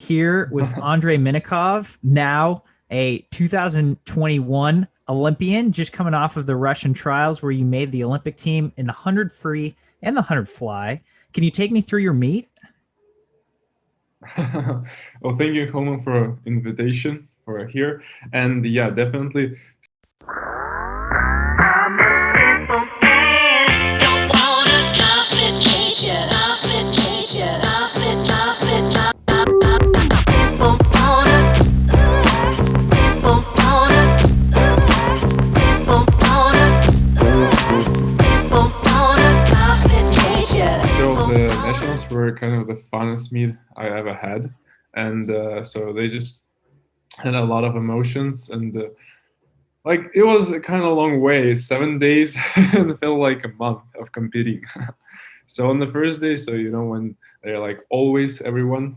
Here with Andrei Minakov, now a 2021 Olympian, just coming off of the Russian trials where you made the Olympic team in the 100 free and the 100 fly. Can you take me through your meet? Well, thank you, Coleman, for invitation for here. And yeah, definitely. So the nationals were kind of the funnest meet I ever had, and so they just had a lot of emotions, and like it was a kind of long way, 7 days, and it felt like a month of competing. So on the first day, so when they're like always everyone,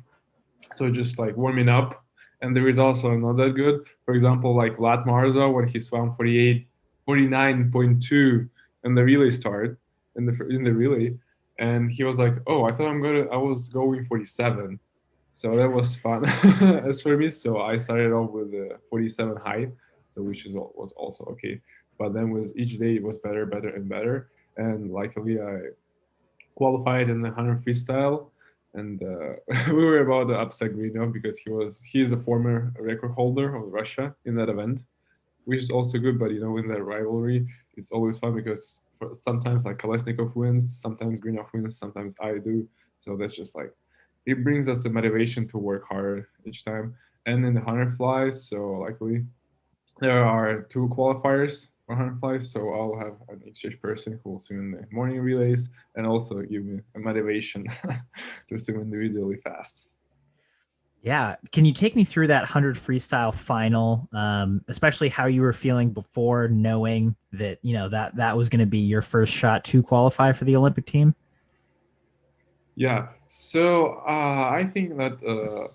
so just like warming up, and the results are not that good. For example, like Vlad Marza when he swam 49.2 in the relay start in the relay, and he was like, "Oh, I was going 47." So that was fun as for me. So I started off with the 47 high, so was also okay. But then with each day it was better, better, and better. And luckily I qualified in the 100 freestyle, and we were about to upset Greenov because he is a former record holder of Russia in that event, which is also good. But in that rivalry, it's always fun because sometimes like Kolesnikov wins, sometimes Greenov wins, sometimes I do. So that's just like it brings us the motivation to work harder each time. And in the 100 flies, so luckily there are two qualifiers for 100 flies, so I'll have an exchange person who will swim in the morning relays and also give me a motivation to swim individually fast. Yeah. Can you take me through that 100 freestyle final, especially how you were feeling before knowing that, that was going to be your first shot to qualify for the Olympic team? Yeah, so I think that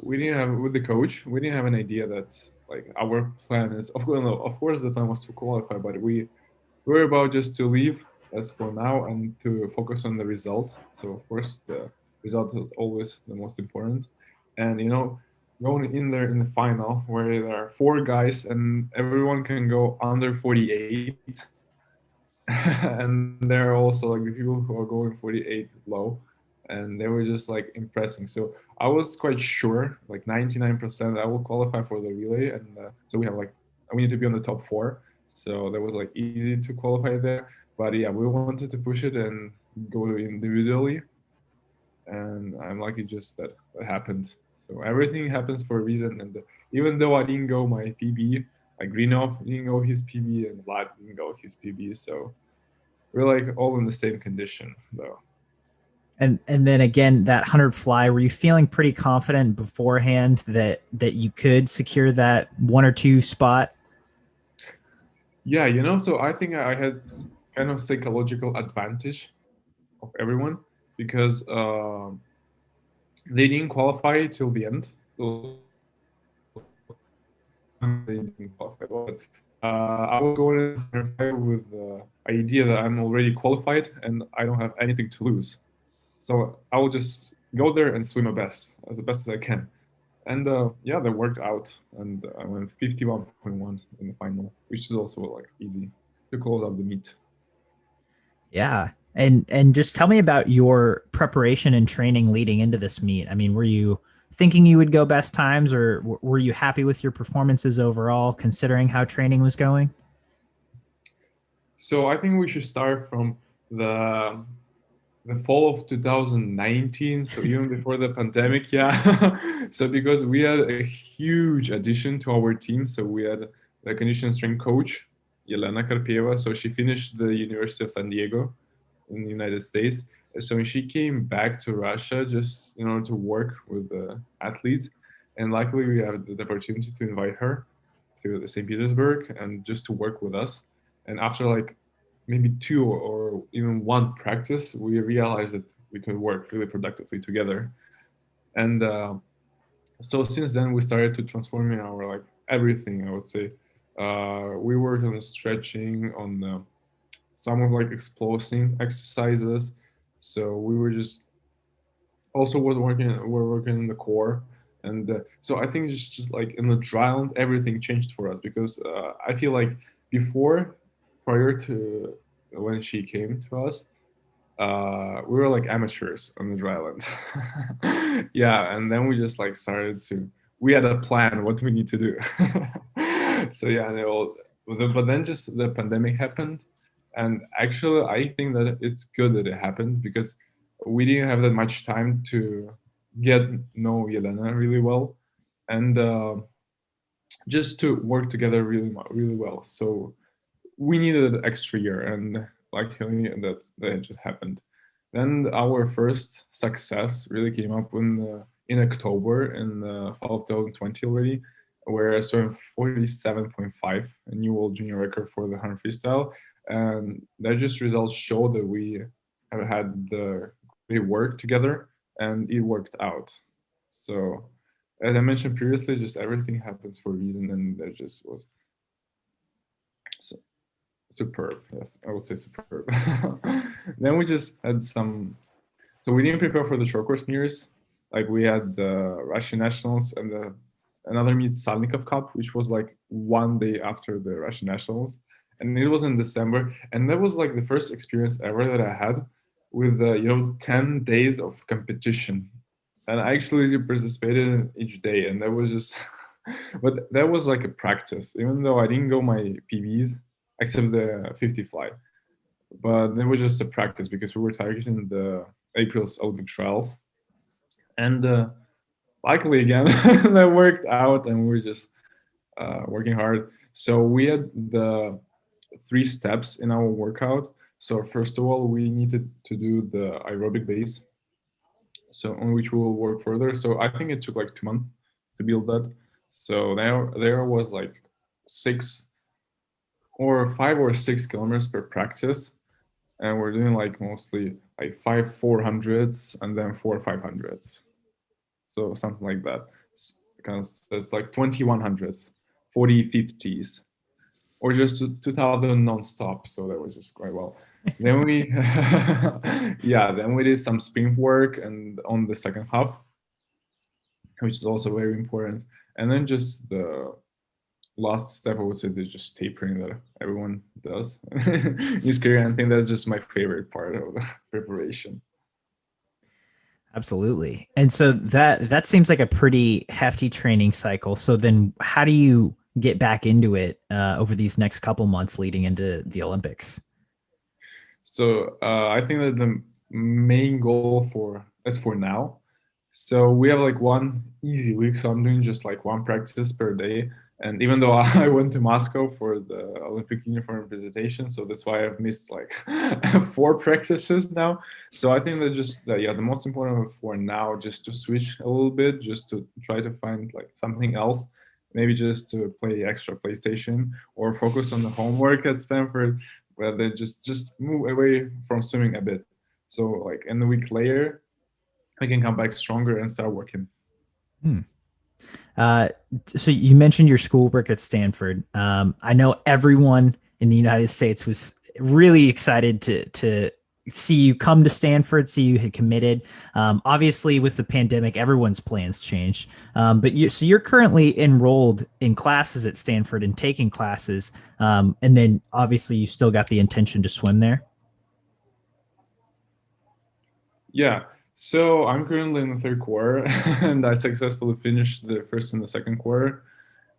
we didn't have with the coach, we didn't have an idea that like our plan is. Of course, no, of course, the plan was to qualify, but we were about just to leave as for now and to focus on the result. So of course, the result is always the most important. And going in there in the final where there are four guys and everyone can go under 48, and there are also like the people who are going 48 low, and they were just like impressing. So I was quite sure, like 99%, I will qualify for the relay, and so we need to be on the top four. So that was like easy to qualify there. But yeah, we wanted to push it and go individually, and I'm lucky just that happened. So everything happens for a reason, and even though I didn't go my PB, like Greenoff didn't go his PB and Vlad didn't go his PB, so we're like all in the same condition though. And then again, that 100 fly, were you feeling pretty confident beforehand that you could secure that one or two spot? Yeah, so I think I had kind of psychological advantage of everyone because they didn't qualify till the end. So they didn't qualify. But I was going with the idea that I'm already qualified and I don't have anything to lose. So I will just go there and swim my best, as the best as I can. And yeah, that worked out. And I went 51.1 in the final, which is also like easy to close out the meet. Yeah. And just tell me about your preparation and training leading into this meet. I mean, were you thinking you would go best times, or were you happy with your performances overall considering how training was going? So I think we should start from the the fall of 2019, so even before the pandemic. Yeah. So because we had a huge addition to our team, so we had the condition strength coach Yelena Karpieva, so she finished the University of San Diego in the United States. So she came back to Russia just in order to work with the athletes, and luckily we had the opportunity to invite her to the St. Petersburg and just to work with us. And after like maybe two or even one practice, we realized that we could work really productively together. And so since then, we started to transform in our like everything. I would say we worked on stretching, on some of like explosive exercises. So we were just also was working we're working in the core, And so I think just like in the dry land, everything changed for us because I feel like before, prior to when she came to us, we were like amateurs on the dry land. Yeah, and then we just like started to. We had a plan what we need to do. So yeah, and but then just the pandemic happened, and actually I think that it's good that it happened because we didn't have that much time to get know Yelena really well, and just to work together really well. So we needed an extra year, and luckily that just happened. Then our first success really came up in October in the fall of 2020 already, where I swam 47.5, a new world junior record for the 100 freestyle, and that just results show that we have had the great work together, and it worked out. So, as I mentioned previously, just everything happens for a reason, and that just was superb. Yes, I would say superb. Then we just had some. So we didn't prepare for the short course mirrors. Like we had the Russian nationals and another meet Salnikov Cup, which was like one day after the Russian nationals, and it was in December. And that was like the first experience ever that I had with 10 days of competition, and I actually participated in each day, and that was just. But that was like a practice, even though I didn't go my PBs except the 50 fly. But it was just a practice because we were targeting the April's Olympic trials. And luckily, again, that worked out and we were just working hard. So we had the 3 steps in our workout. So, first of all, we needed to do the aerobic base, so on which we will work further. So, I think it took like 2 months to build that. So, there was like 5 or 6 kilometers per practice, and we're doing like mostly like 5 400s and then 4 500s, so something like that. Because it's like 2100s, 40 50s, or just 2000 non-stop, so that was just quite well. Then we yeah, then we did some sprint work and on the second half, which is also very important. And then just the last step, I would say, is just tapering that everyone does in his career. I think that's just my favorite part of the preparation. Absolutely. And so that seems like a pretty hefty training cycle. So then how do you get back into it over these next couple months leading into the Olympics? So I think that the main goal for as for now, so we have like one easy week. So I'm doing just like one practice per day. And even though I went to Moscow for the Olympic uniform presentation, so that's why I've missed like 4 practices now. So I think that yeah, the most important for now, just to switch a little bit, just to try to find like something else, maybe just to play extra PlayStation or focus on the homework at Stanford, rather just move away from swimming a bit. So like in the week later, I can come back stronger and start working. Hmm. Uh, so you mentioned your schoolwork at Stanford. I know everyone in the United States was really excited to see you come to Stanford, see you had committed. Obviously, with the pandemic, everyone's plans changed. So you're currently enrolled in classes at Stanford and taking classes, and then obviously you still got the intention to swim there. Yeah. So I'm currently in the third quarter, and I successfully finished the first and the second quarter.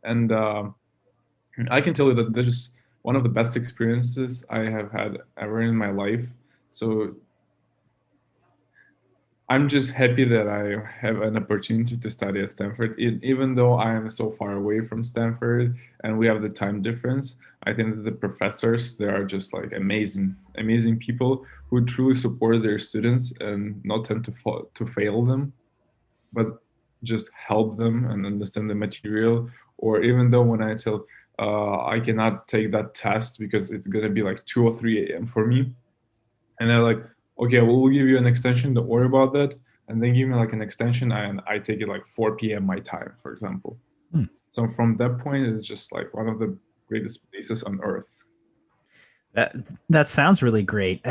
And I can tell you that this is one of the best experiences I have had ever in my life. So I'm just happy that I have an opportunity to study at Stanford. Even though I am so far away from Stanford and we have the time difference, I think that the professors, they are just like amazing, amazing people who truly support their students and not tend to fail them, but just help them and understand the material. Or even though when I tell I cannot take that test because it's gonna be like 2 or 3 a.m. for me, and they're like, okay, well, we'll give you an extension, don't worry about that, and then give me like an extension and I take it like 4 p.m. my time, for example. Hmm. So from that point, it's just like one of the greatest places on earth. That that sounds really great.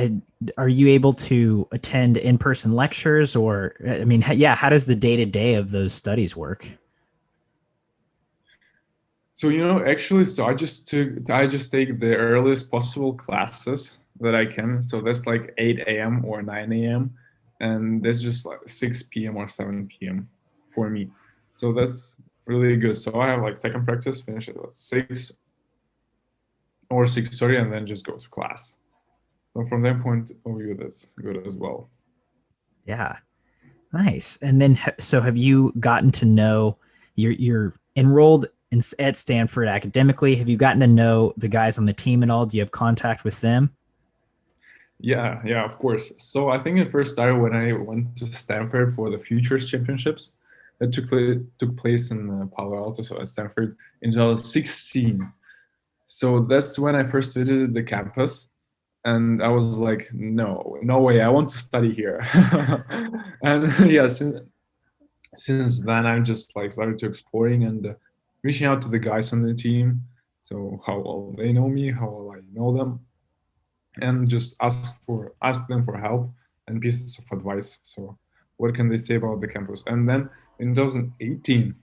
Are you able to attend in-person lectures, or I mean, yeah, how does the day-to-day of those studies work? So actually, so I just take the earliest possible classes that I can. So that's like 8 a.m. or 9 a.m. and that's just like 6 p.m. or 7 p.m. for me. So that's really good. So I have like second practice, finish at 6 or 6:30, and then just go to class. So from that point of view, that's good as well. Yeah, nice. And then, so have you gotten to know you're enrolled at Stanford academically? Have you gotten to know the guys on the team at all? Do you have contact with them? Yeah, yeah, of course. So I think it first started when I went to Stanford for the Futures Championships that took place in Palo Alto, so at Stanford in 2016. So that's when I first visited the campus, and I was like, no, no way, I want to study here. And yeah, since then I'm just like started to exploring and reaching out to the guys on the team. So how well they know me, how well I know them, and just ask them for help and pieces of advice. So what can they say about the campus? And then in 2018,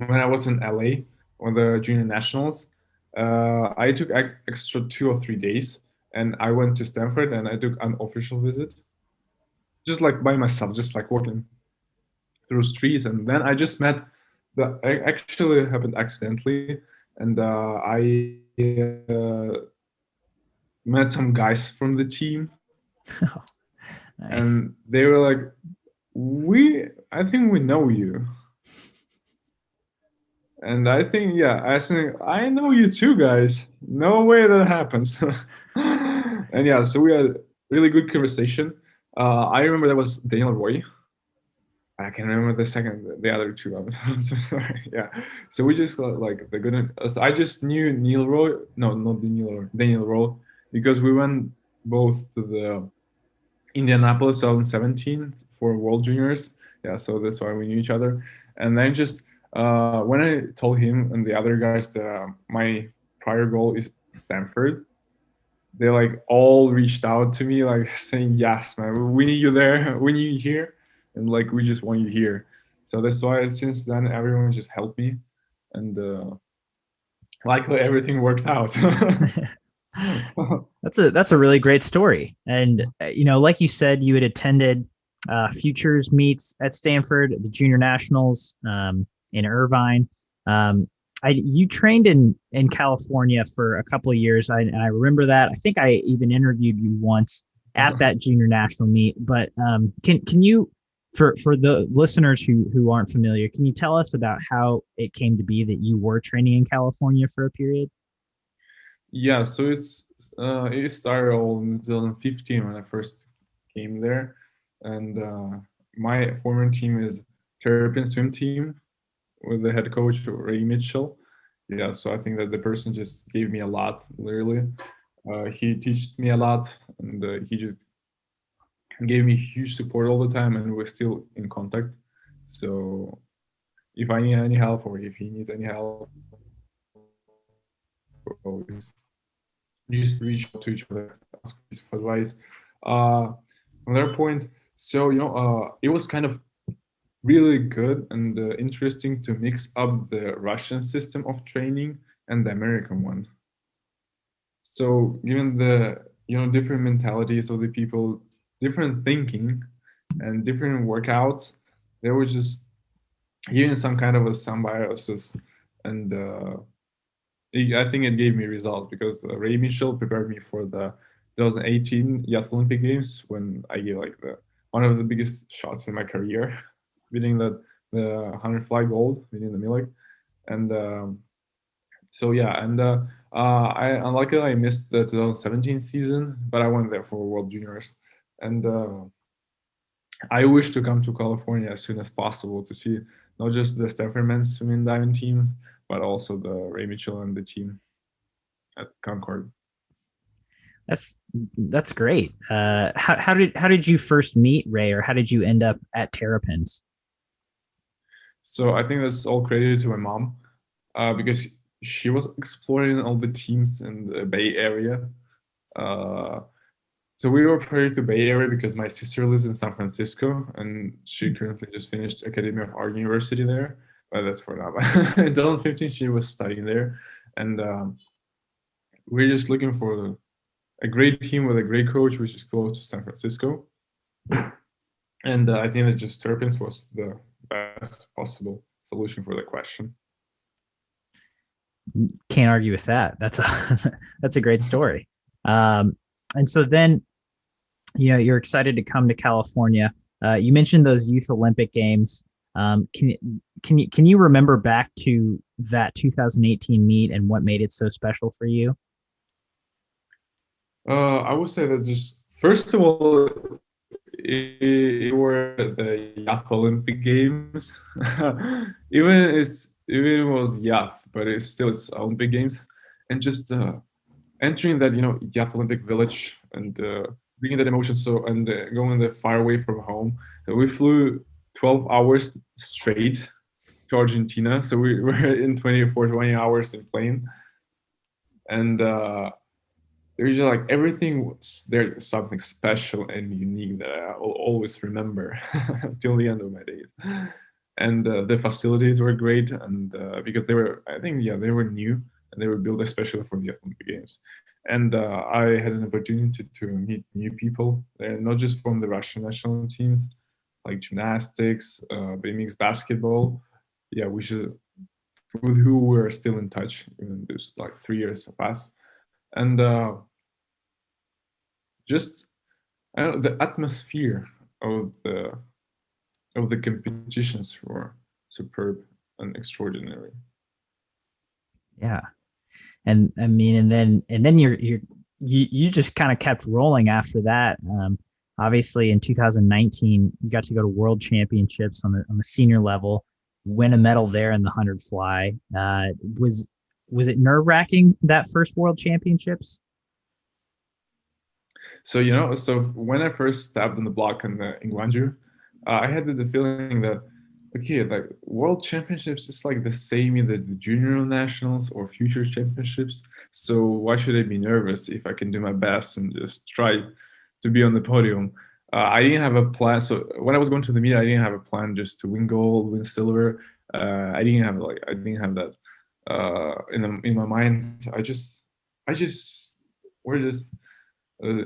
when I was in LA on the junior nationals, I took extra 2 or 3 days and I went to Stanford and I took an official visit, just like by myself, just like walking through streets. And then I just met the actually happened accidentally, and I met some guys from the team, Oh, nice. and they were like, "We, I think we know you," and I think, yeah, I think I know you too, guys. No way that happens. And yeah, so we had really good conversation. I remember that was Daniel Roy. I can remember the other two. I'm so sorry. Yeah. So we just got like the good. So I just knew Neil Roy. No, not the Neil Roy. Daniel Roy, because we went both to the Indianapolis 2017 for World Juniors. Yeah. So that's why we knew each other. And then just when I told him and the other guys that my prior goal is Stanford, they like all reached out to me like saying, yes, man, we need you there, we need you here, and like we just want you here. So that's why since then everyone just helped me, and likely everything worked out. That's a really great story. And like you said, you had attended futures meets at Stanford, the junior nationals in Irvine. Um, you trained in California for a couple of years. And I remember that. I think I even interviewed you once at that junior national meet. But can you, for the listeners who aren't familiar, can you tell us about how it came to be that you were training in California for a period? Yeah, so it started all in 2015 when I first came there, and my former team is Terrapin swim team with the head coach Ray Mitchell. Yeah, so I think that the person just gave me a lot, literally. He taught me a lot, and he just gave me huge support all the time, and we're still in contact. So if I need any help or if he needs any help, always just reach out to each other, ask piece of advice. From their point, so it was kind of really good and interesting to mix up the Russian system of training and the American one. So given the different mentalities of the people, different thinking, and different workouts, they were just giving some kind of a symbiosis, and I think it gave me results because Ray Mitchell prepared me for the 2018 Youth Olympic Games when I gave like the one of the biggest shots in my career, winning the 100 fly gold, winning the Milik, and so yeah, and I unluckily I missed the 2017 season, but I went there for World Juniors, and I wish to come to California as soon as possible to see not just the Stanford men's swimming diving team, but also the Ray Mitchell and the team at Concord. That's great. How did you first meet Ray, or how did you end up at Terrapins? So I think that's all credited to my mom, because she was exploring all the teams in the Bay Area. Uh, so we were prior to Bay Area because my sister lives in San Francisco and she currently just finished Academy of Art University there. But that's for now. In 2015, she was studying there, and we're just looking for a great team with a great coach, which is close to San Francisco. And I think that just Terpins was the best possible solution for the question. Can't argue with that. That's a that's a great story. And so then, you're excited to come to California. You mentioned those Youth Olympic Games. Can you remember back to that 2018 meet and what made it so special for you? I would say that just first of all, it were the Youth Olympic Games. Even it was Youth, but it's Olympic Games, and just entering that Youth Olympic Village and bringing that emotion and going the far away from home. We flew 12 hours straight to Argentina, so we were in 20 hours in plane, and there's just like everything was there's something special and unique that I will always remember till the end of my days. And the facilities were great, and because they were, I think, yeah, they were new and they were built especially for the Olympic Games. And I had an opportunity to meet new people, not just from the Russian national teams, like gymnastics, BMX basketball. Yeah, we should, with who we're still in touch, even there's like 3 years past. And just I don't know, the atmosphere of the competitions were superb and extraordinary. Yeah. And I mean, and then you just kind of kept rolling after that. Obviously in 2019, you got to go to world championships on the senior level, win a medal there in the 100 fly. Was it nerve wracking that first world championships? So when I first stepped on the block in Guangzhou, I had the feeling that okay, like world championships is like the same in the junior nationals or future championships. So why should I be nervous if I can do my best and just try to be on the podium? I didn't have a plan. So when I was going to the meet, I didn't have a plan just to win gold, win silver. I didn't have that in my mind. I just we're just uh,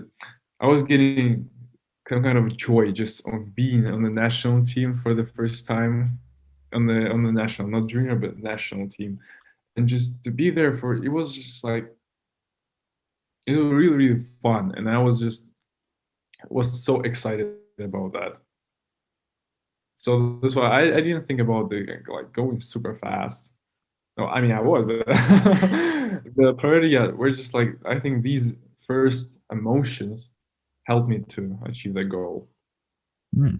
I was getting some kind of joy just on being on the national team for the first time on the national, not junior, but national team, and just to be there for it was just like it was really really fun, and I was so excited about that. So that's why I didn't think about the like going super fast. No, I mean I was, but the priority, yeah, we're just like I think these first emotions helped me to achieve that goal. Hmm.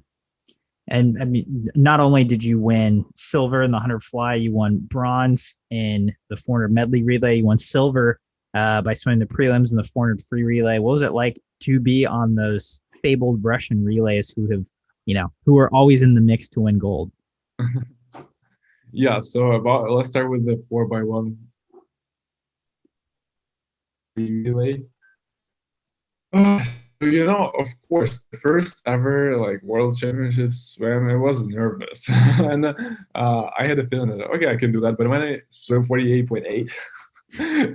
And I mean, not only did you win silver in the 100 fly, you won bronze in the 400 medley relay. You won silver by swimming the prelims in the 400 free relay. What was it like to be on those fabled Russian relays who are always in the mix to win gold? Yeah, so about let's start with the 4x1 relay. So, of course, the first ever like world championships swim, I was nervous, and I had a feeling that okay, I can do that. But when I swim 48.8,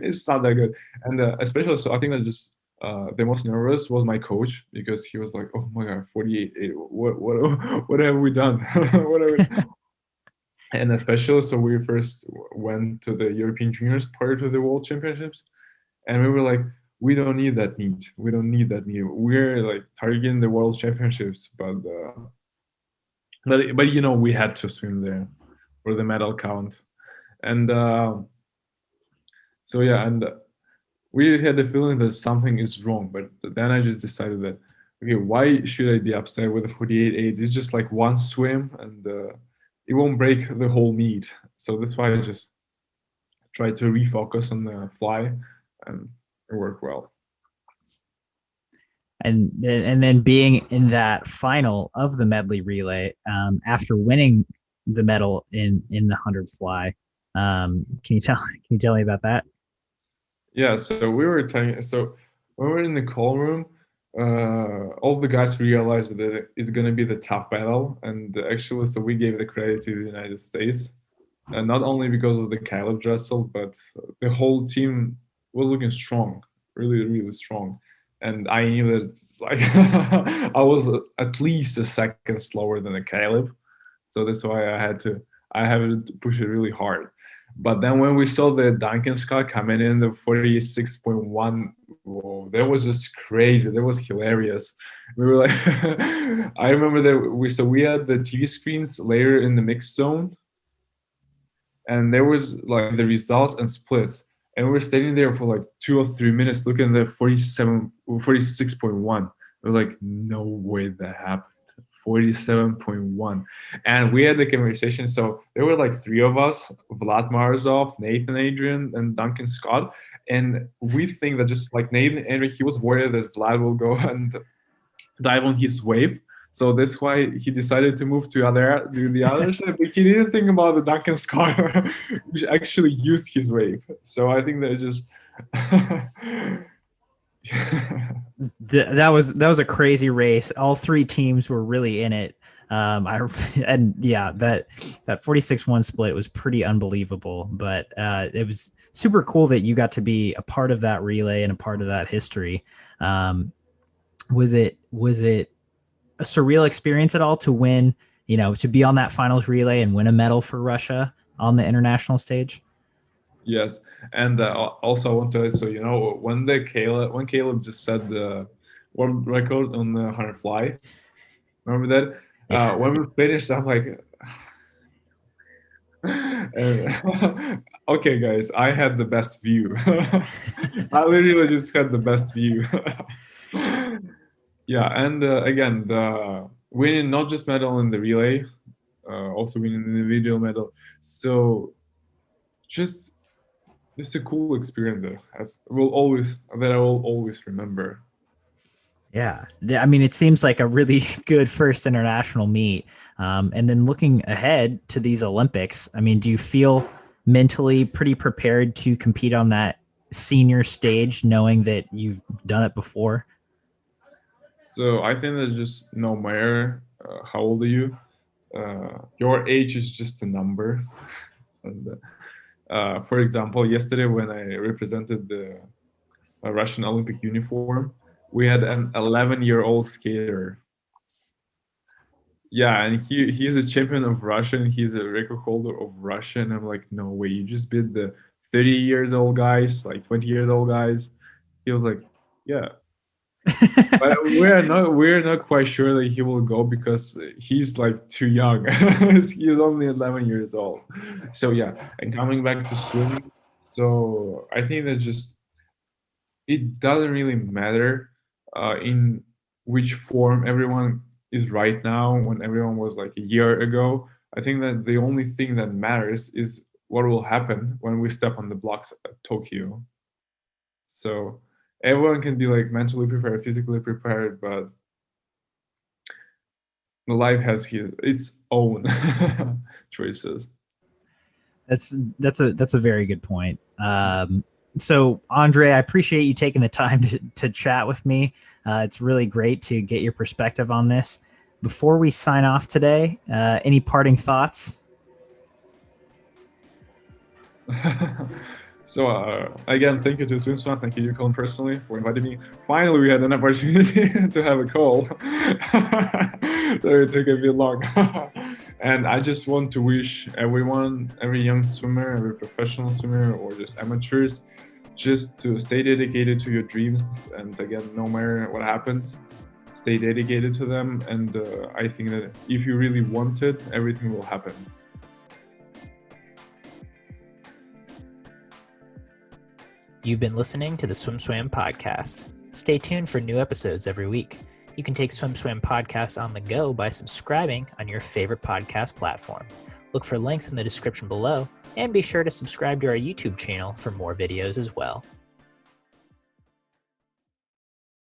it's not that good. And especially, so I think that just the most nervous was my coach because he was like, "Oh my God, 48.8, what have we done? What have we?" And especially, so we first went to the European Juniors prior to the World Championships, and we were like, we don't need that meet. We don't need that meet. We're like targeting the World Championships, but we had to swim there for the medal count, and so yeah, and we just had the feeling that something is wrong. But then I just decided that okay, why should I be upset with the 48.8? It's just like one swim, and it won't break the whole meet. So that's why I just tried to refocus on the fly, and it worked well. And then being in that final of the medley relay after winning the medal in the 100 fly. Can you tell me about that? Yeah, so we were telling so when we were in the call room, all the guys realized that it's going to be the tough battle. And actually, so we gave the credit to the United States. And not only because of the Caleb Dressel, but the whole team was looking strong, really, really strong. And I knew that it's like I was at least a second slower than the Caleb, so that's why I had to push it really hard. But then when we saw the Duncan Scott coming in the 46.1, whoa, that was just crazy. That was hilarious. We were like, I remember that we had the TV screens later in the mix zone, and there was like the results and splits, and we were standing there for like 2 or 3 minutes looking at the 46.1. We're like, no way that happened. 47.1. And we had the conversation. So there were like three of us: Vlad Marzov, Nathan Adrian, and Duncan Scott. And we think that just like Nathan Adrian, he was worried that Vlad will go and dive on his wave. So that's why he decided to move to the other side. But he didn't think about the Duncan Scott, which actually used his wave. So I think that just that was a crazy race. All three teams were really in it. And yeah, that 46-1 split was pretty unbelievable, but it was super cool that you got to be a part of that relay and a part of that history. Was it a surreal experience at all to win, to be on that finals relay and win a medal for Russia on the international stage? Yes, and also I want to so when Caleb just set the world record on the 100 fly, remember that? Yeah. When we finished, I'm like, okay, guys, I had the best view. I literally just had the best view. Yeah, and again, the winning not just medal in the relay, also winning the individual medal. So just it's a cool experience that I will always remember. Yeah. I mean, it seems like a really good first international meet. And then looking ahead to these Olympics, I mean, do you feel mentally pretty prepared to compete on that senior stage, knowing that you've done it before? So I think that just no matter how old are you, your age is just a number. And for example, yesterday when I represented the Russian Olympic uniform, we had an 11-year-old skater. Yeah, and he's a champion of Russia, and he's a record holder of Russia. And I'm like, no way, you just beat the 30 years old guys, like 20 years old guys. He was like, yeah. But we're not quite sure that he will go because he's like too young. He's only 11 years old. So yeah, and coming back to swimming, so I think that just it doesn't really matter in which form everyone is right now when everyone was like a year ago. I think that the only thing that matters is what will happen when we step on the blocks at Tokyo. So everyone can be like mentally prepared, physically prepared, but the life has its own choices. That's a very good point. So Andrei, I appreciate you taking the time to chat with me. It's really great to get your perspective on this. Before we sign off today, any parting thoughts? So again, thank you to SwimSwam. Thank you, Colin, personally, for inviting me. Finally, we had an opportunity to have a call. So it took a bit long. And I just want to wish everyone, every young swimmer, every professional swimmer, or just amateurs, just to stay dedicated to your dreams. And again, no matter what happens, stay dedicated to them. And I think that if you really want it, everything will happen. You've been listening to the SwimSwam podcast. Stay tuned for new episodes every week. You can take SwimSwam podcast on the go by subscribing on your favorite podcast platform. Look for links in the description below, and be sure to subscribe to our YouTube channel for more videos as well.